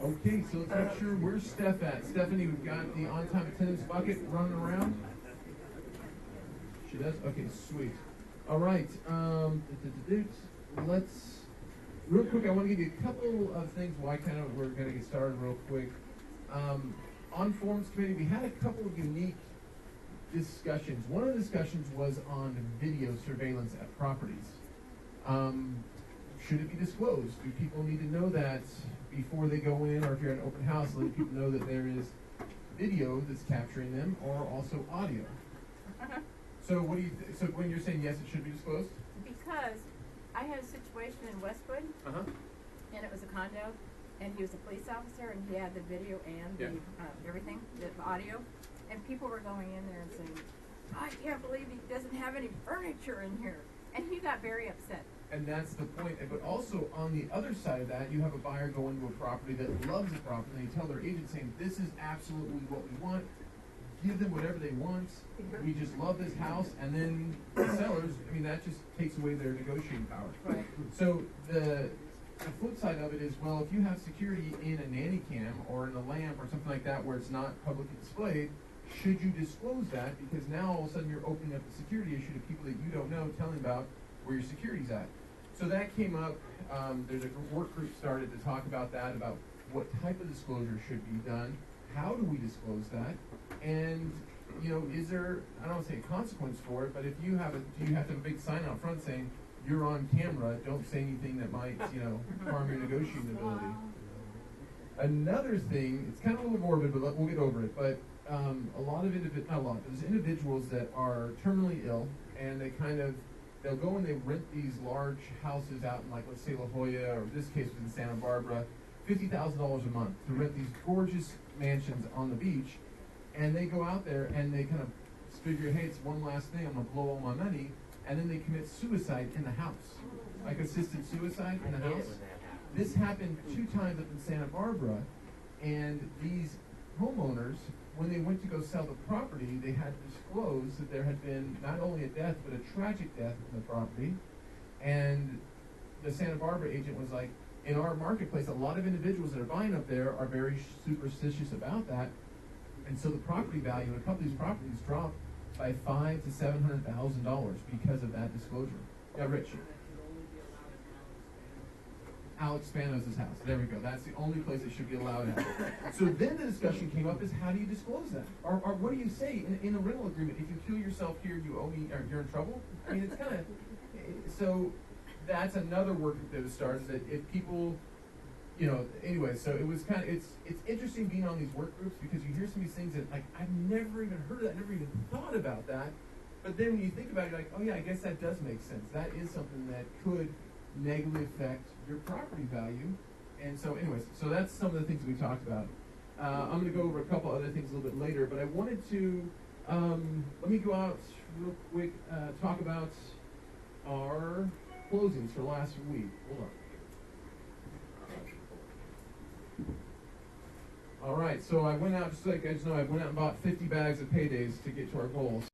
Okay, so let's make sure where's Steph at. Stephanie, we've got the on-time attendance bucket running around. She does? Okay, sweet. All right, let's, real quick, I want to give you a couple of things we're going to get started real quick. On Forums Committee, we had a couple of unique discussions. One of the discussions was on video surveillance at properties. Should it be disclosed? Do people need to know that before they go in, or if you're at an open house, let people know that there is video that's capturing them, or also audio? So what do you? So when you're saying yes, it should be disclosed? Because I had a situation in Westwood, and it was a condo, and he was a police officer, and he had the video and the everything, the audio, and people were going in there and saying, "I can't believe he doesn't have any furniture in here," and he got very upset. And that's the point. But also on the other side of that, you have a buyer going to a property that loves the property, and they tell their agent saying, "This is absolutely what we want. Give them whatever they want. We just love this house." And then the sellers, I mean, that just takes away their negotiating power. Right. So the flip side of it is, well, if you have security in a nanny cam or in a lamp or something like that where it's not publicly displayed, should you disclose that? Because now all of a sudden you're opening up the security issue to people that you don't know, telling about where your security's at. So that came up. There's a work group started to talk about that, about what type of disclosure should be done. How do we disclose that? And, you know, is there, I don't want to say a consequence for it, but if you have do you have to have a big sign out front saying, "You're on camera, don't say anything that might, you know, harm your negotiating ability"? Another thing, it's kind of a little morbid, but we'll get over it, but a lot of there's individuals that are terminally ill, and they'll go and they rent these large houses out in, like, let's say La Jolla, or in this case was in Santa Barbara, $50,000 a month to rent these gorgeous mansions on the beach. And they go out there and they kind of figure, hey, it's one last thing, I'm going to blow all my money. And then they commit suicide in the house, like assisted suicide in the house. This happened 2 times up in Santa Barbara. And these homeowners, when they went to go sell the property, they had to disclose that there had been not only a death, but a tragic death in the property. And the Santa Barbara agent was like, in our marketplace, a lot of individuals that are buying up there are very superstitious about that. And so the property value in a couple of these properties dropped by $500,000 to $700,000 because of that disclosure. Yeah, Rich. Alex Spanos' house. There we go. That's the only place it should be allowed at. So then the discussion came up is, how do you disclose that? Or what do you say in a rental agreement? If you kill yourself here, you owe me, or you're in trouble? I mean, it's kind of, so that's another work that was started, that if people, you know, anyway, so it was kind of, it's interesting being on these work groups, because you hear some of these things that, like, I've never even heard of that, never even thought about that. But then when you think about it, you're like, oh yeah, I guess that does make sense. That is something that could negatively affect your property value. And so anyways, so that's some of the things we talked about. I'm going to go over a couple other things a little bit later, but I wanted to, let me go out real quick, talk about our closings for last week. Hold on. All right, so I went out, just so you guys know, I went out and bought 50 bags of paydays to get to our goals.